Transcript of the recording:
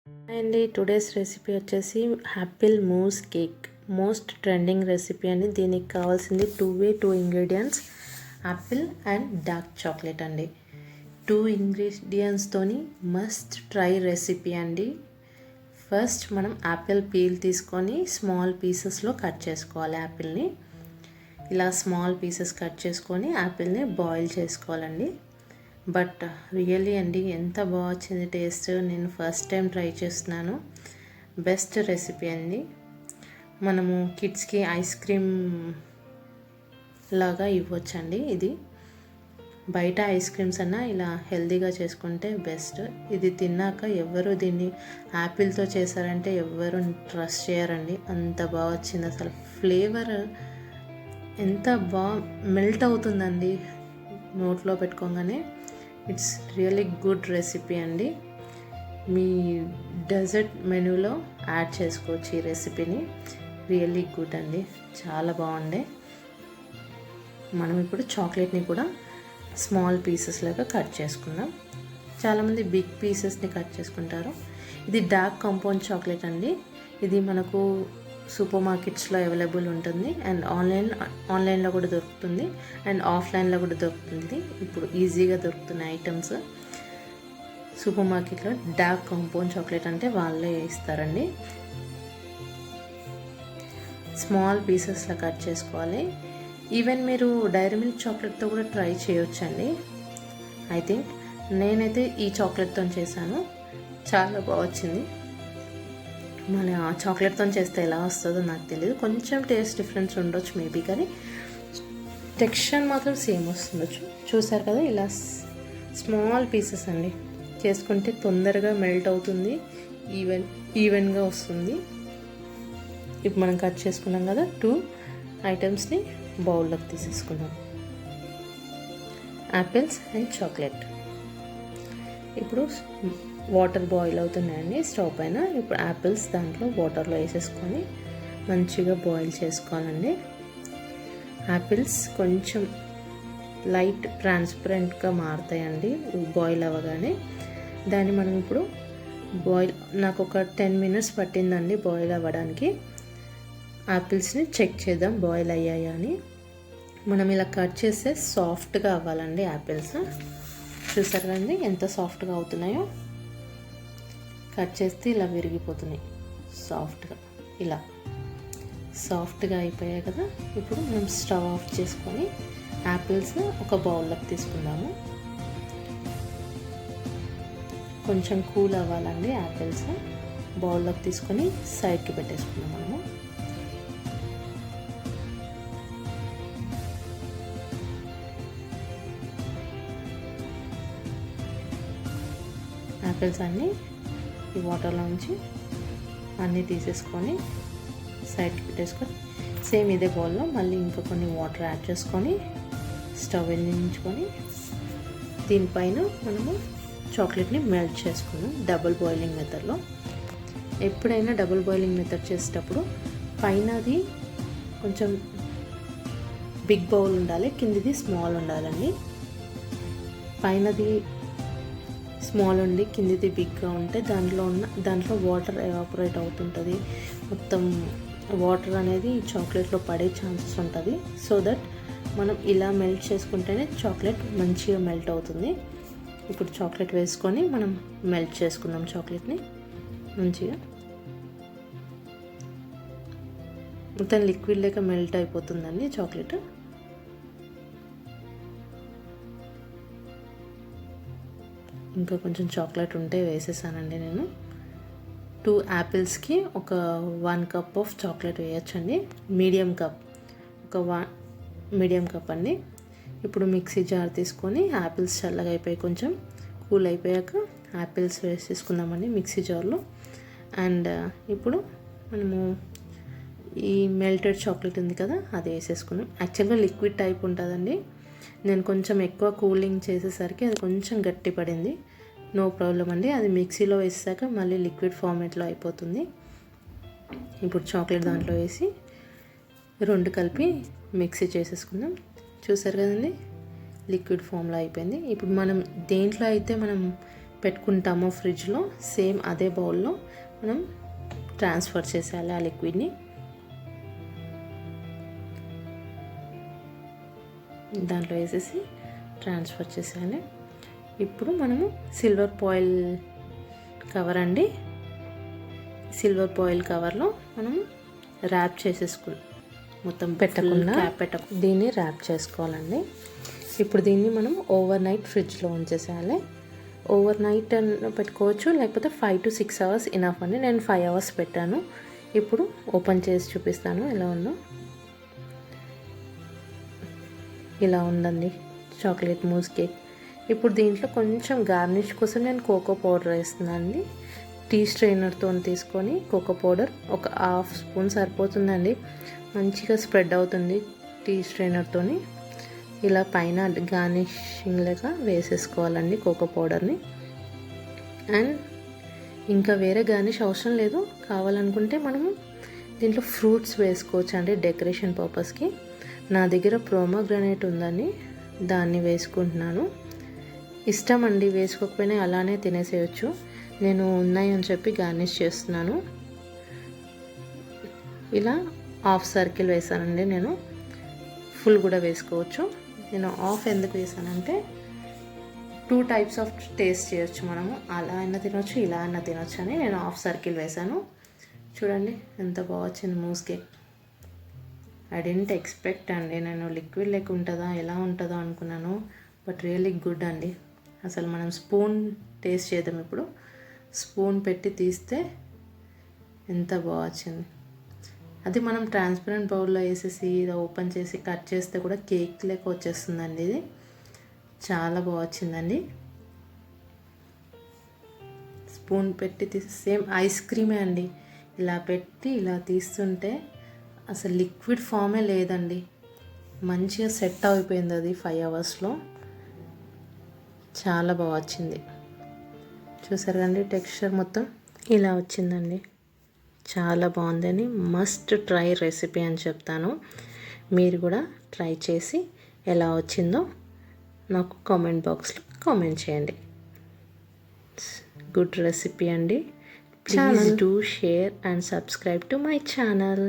అండి today's recipe వచ్చేసి apple mousse cake. Most trending recipe అండి. దీనికి కావాల్సింది two ingredients, apple and dark chocolate అండి. 2 ఇంగ్రీడియంట్స్తోని మస్ట్ ట్రై రెసిపీ అండి. ఫస్ట్ మనం యాపిల్ పీల్ తీసుకొని స్మాల్ పీసెస్లో కట్ చేసుకోవాలి. యాపిల్ని ఇలా స్మాల్ పీసెస్ కట్ చేసుకొని యాపిల్ని బాయిల్ చేసుకోవాలండి. బట్ రియల్లీ అండి ఎంత బాగా వచ్చింది టేస్ట్. నేను ఫస్ట్ టైం ట్రై చేస్తున్నాను. బెస్ట్ రెసిపీ అండి. మనము కిడ్స్కి ఐస్ క్రీమ్ లాగా ఇవ్వచ్చండి. ఇది బయట ఐస్ క్రీమ్స్ అన్నా ఇలా హెల్తీగా చేసుకుంటే బెస్ట్. ఇది తిన్నాక ఎవరు దీన్ని యాపిల్తో చేశారంటే ఎవరు ట్రస్ట్ చేయరండి. అంత బాగా వచ్చింది. అసలు ఫ్లేవర్ ఎంత బాగా మెల్ట్ అవుతుందండి నోట్లో పెట్టుకోగానే. ఇట్స్ రియల్లీ గుడ్ రెసిపీ అండి. మీ డెజర్ట్ మెనూలో యాడ్ చేసుకోవచ్చు ఈ రెసిపీని. రియల్లీ గుడ్ అండి, చాలా బాగుండే. మనం ఇప్పుడు చాక్లెట్ని కూడా స్మాల్ పీసెస్ లాగా కట్ చేసుకుందాం. చాలామంది బిగ్ పీసెస్ని కట్ చేసుకుంటారు. ఇది డార్క్ కాంపౌండ్ చాక్లెట్ అండి. ఇది మనకు సూపర్ మార్కెట్స్లో అవైలబుల్ ఉంటుంది అండ్ ఆన్లైన్లో కూడా దొరుకుతుంది అండ్ ఆఫ్లైన్లో కూడా దొరుకుతుంది. ఇప్పుడు ఈజీగా దొరుకుతున్న ఐటమ్స్. సూపర్ మార్కెట్లో డార్క్ కాంపౌండ్ చాక్లెట్ అంటే వాళ్ళే ఇస్తారండి. స్మాల్ పీసెస్లో కట్ చేసుకోవాలి. ఈవెన్ మీరు డైరీ మిల్క్ చాక్లెట్తో కూడా ట్రై చేయొచ్చండి. ఐ థింక్ నేనైతే ఈ చాక్లెట్తో చేశాను, చాలా బాగా వచ్చింది. మన చాక్లెట్తో చేస్తే ఎలా వస్తుందో నాకు తెలియదు. కొంచెం టేస్ట్ డిఫరెన్స్ ఉండొచ్చు మేబీ, కానీ టెక్స్చర్ మాత్రం సేమ్ వస్తుండొచ్చు. చూసారు కదా, ఇలా స్మాల్ పీసెస్ అండి చేసుకుంటే తొందరగా మెల్ట్ అవుతుంది, ఈవెన్గా వస్తుంది. ఇప్పుడు మనం కట్ చేసుకున్నాం కదా 2 ఐటమ్స్ని బౌల్లోకి తీసేసుకున్నాం. Apples and chocolate. ఇప్పుడు వాటర్ బాయిల్ అవుతున్నాయండి స్టవ్ పైన. ఇప్పుడు యాపిల్స్ దాంట్లో వాటర్లో వేసేసుకొని మంచిగా బాయిల్ చేసుకోవాలండి. యాపిల్స్ కొంచెం లైట్ ట్రాన్స్పరెంట్గా మారుతాయండి బాయిల్ అవ్వగానే. దాన్ని మనం ఇప్పుడు నాకు ఒక 10 minutes పట్టిందండి బాయిల్ అవ్వడానికి. యాపిల్స్ని చెక్ చేద్దాం బాయిల్ అయ్యాయా అని. మనం ఇలా కట్ చేస్తే సాఫ్ట్గా అవ్వాలండి యాపిల్స్. చూసారు కదండి ఎంత సాఫ్ట్గా అవుతున్నాయో. కట్ చేస్తే ఇలా విరిగిపోతున్నాయి సాఫ్ట్గా. ఇలా సాఫ్ట్గా అయిపోయాయి కదా. ఇప్పుడు మనం స్టవ్ ఆఫ్ చేసుకొని యాపిల్స్ ఒక బౌల్లోకి తీసుకుందాము. కొంచెం కూల్ అవ్వాలండి యాపిల్స్. బౌల్లోకి తీసుకొని సైడ్కి పెట్టేసుకుందాం మనము. యాపిల్స్ అన్నీ ఈ వాటర్లో నుంచి అన్నీ తీసేసుకొని సైడ్కి పెట్టేసుకొని సేమ్ ఇదే బౌల్లో మళ్ళీ ఇంకా కొన్ని వాటర్ యాడ్ చేసుకొని స్టవ్ వెలిగించుకొని దీనిపైన మనము చాక్లెట్ని మెల్ట్ చేసుకున్నాం డబుల్ బాయిలింగ్ మెథడ్లో. ఎప్పుడైనా డబుల్ బాయిలింగ్ మెథడ్ చేసేటప్పుడు పైనది కొంచెం బిగ్ బౌల్ ఉండాలి, కిందిది స్మాల్ ఉండాలండి. పైనది స్మాల్ ఉండి కిందిది బిగ్గా ఉంటే దాంట్లో వాటర్ ఎవాపరేట్ అవుతుంటుంది. మొత్తం వాటర్ అనేది చాక్లెట్లో పడే ఛాన్సెస్ ఉంటుంది. సో దట్ మనం ఇలా మెల్ట్ చేసుకుంటేనే చాక్లెట్ మంచిగా మెల్ట్ అవుతుంది. ఇప్పుడు చాక్లెట్ వేసుకొని మనం మెల్ట్ చేసుకుందాం చాక్లెట్ని మంచిగా. మొత్తం లిక్విడ్ లేక మెల్ట్ అయిపోతుందండి చాక్లెట్. ఇంకా కొంచెం చాక్లెట్ ఉంటే వేసేసానండి నేను. 2 యాపిల్స్కి ఒక 1 cup ఆఫ్ చాక్లెట్ వేయచ్చండి. మీడియం కప్ అండి. ఇప్పుడు మిక్సీ జార్ తీసుకొని యాపిల్స్ చల్లగా అయిపోయి కొంచెం కూల్ అయిపోయాక యాపిల్స్ వేసేసుకుందామండి మిక్సీ జార్లో. అండ్ ఇప్పుడు మనము ఈ మెల్టెడ్ చాక్లెట్ ఉంది కదా అది వేసేసుకున్నాం. యాక్చువల్గా లిక్విడ్ టైప్ ఉంటుందండి. నేను కొంచెం ఎక్కువ కూలింగ్ చేసేసరికి అది కొంచెం గట్టి పడింది. నో ప్రాబ్లం అండి, అది మిక్సీలో వేసాక మళ్ళీ లిక్విడ్ ఫార్మేట్లో అయిపోతుంది. ఇప్పుడు చాక్లెట్ దాంట్లో వేసి 2 కలిపి మిక్సీ చేసేసుకుందాం. చూసారు కదండి లిక్విడ్ ఫామ్లో అయిపోయింది. ఇప్పుడు మనం దేంట్లో అయితే మనం పెట్టుకుంటామో ఫ్రిడ్జ్లో సేమ్ అదే బౌల్లో మనం ట్రాన్స్ఫర్ చేసేయాలి ఆ లిక్విడ్ని. దాంట్లో వేసేసి ట్రాన్స్ఫర్ చేసేయాలి. ఇప్పుడు మనము సిల్వర్ ఫాయిల్ కవర్ అండి, సిల్వర్ ఫాయిల్ కవర్లో మనము ర్యాప్ చేసేసుకుని మొత్తం పెట్టకుండా దీన్ని ర్యాప్ చేసుకోవాలండి. ఇప్పుడు దీన్ని మనం ఓవర్ నైట్ ఫ్రిడ్జ్లో ఉంచేసేయాలి. ఓవర్ నైట్ పెట్టుకోవచ్చు, లేకపోతే 5 to 6 hours ఇనఫ్ అండి. నేను 5 hours పెట్టాను. ఇప్పుడు ఓపెన్ చేసి చూపిస్తాను ఎలా ఉందో. ఇలా ఉందండి చాక్లెట్ మూస్ కేక్. ఇప్పుడు దీంట్లో కొంచెం గార్నిష్ కోసం నేను కోకో పౌడర్ వేస్తున్నాను అండి. టీ స్ట్రైనర్తో తీసుకొని కోకో పౌడర్ ఒక 1/2 స్పూన్ సరిపోతుందండి. మంచిగా స్ప్రెడ్ అవుతుంది టీ స్ట్రైనర్తో. ఇలా పైన గార్నిషింగ్ లాగా వేసేసుకోవాలండి కోకో పౌడర్ని. అండ్ ఇంకా వేరే గార్నిష్ అవసరం లేదు. కావాలనుకుంటే మనము దీంట్లో ఫ్రూట్స్ వేసుకోవచ్చు అండి డెకరేషన్ పర్పస్కి. నా దగ్గర ప్రోమోగ్రానేట్ ఉందని దాన్ని వేసుకుంటున్నాను. ఇష్టం అండి, వేసుకోకపోయినా అలానే తినేసేయచ్చు. నేను ఉన్నాయి అని చెప్పి గార్నిష్ చేస్తున్నాను. ఇలా హాఫ్ సర్కిల్ వేసానండి. నేను ఫుల్ కూడా వేసుకోవచ్చు. నేను హాఫ్ ఎందుకు వేసానంటే 2 types ఆఫ్ టేస్ట్ చేయొచ్చు మనము. అలా అయినా తినొచ్చు, ఇలా అయినా తినొచ్చు అని నేను హాఫ్ సర్కిల్ వేసాను. చూడండి ఎంత బాగా వచ్చింది Moose cake. I didn't expect అండి. నేను లిక్విడ్ లెక్క ఉంటుందా ఎలా ఉంటుందో అనుకున్నాను. బట్ రియల్లీ గుడ్ అండి. అసలు మనం స్పూన్ టేస్ట్ చేద్దాం ఇప్పుడు. స్పూన్ పెట్టి తీస్తే ఎంత బాగా వచ్చింది. అది మనం ట్రాన్స్పరెంట్ బౌల్లో వేసేసి ఇది ఓపెన్ చేసి కట్ చేస్తే కూడా కేక్ లెక్క వచ్చేస్తుందండి. ఇది చాలా బాగా వచ్చిందండి. స్పూన్ పెట్టి తీసి సేమ్ ఐస్ క్రీమే అండి. ఇలా పెట్టి ఇలా తీస్తుంటే అసలు లిక్విడ్ ఫామే లేదండి. మంచిగా సెట్ అయిపోయింది అది 5 hours. చాలా బాగా వచ్చింది. చూసారు కండి టెక్స్చర్ మొత్తం ఇలా వచ్చిందండి. చాలా బాగుందని మస్ట్ ట్రై రెసిపీ అని చెప్తాను. మీరు కూడా ట్రై చేసి ఎలా వచ్చిందో నాకు కామెంట్ బాక్స్లో కామెంట్ చేయండి. గుడ్ రెసిపీ అండి. Please do share and subscribe to my channel.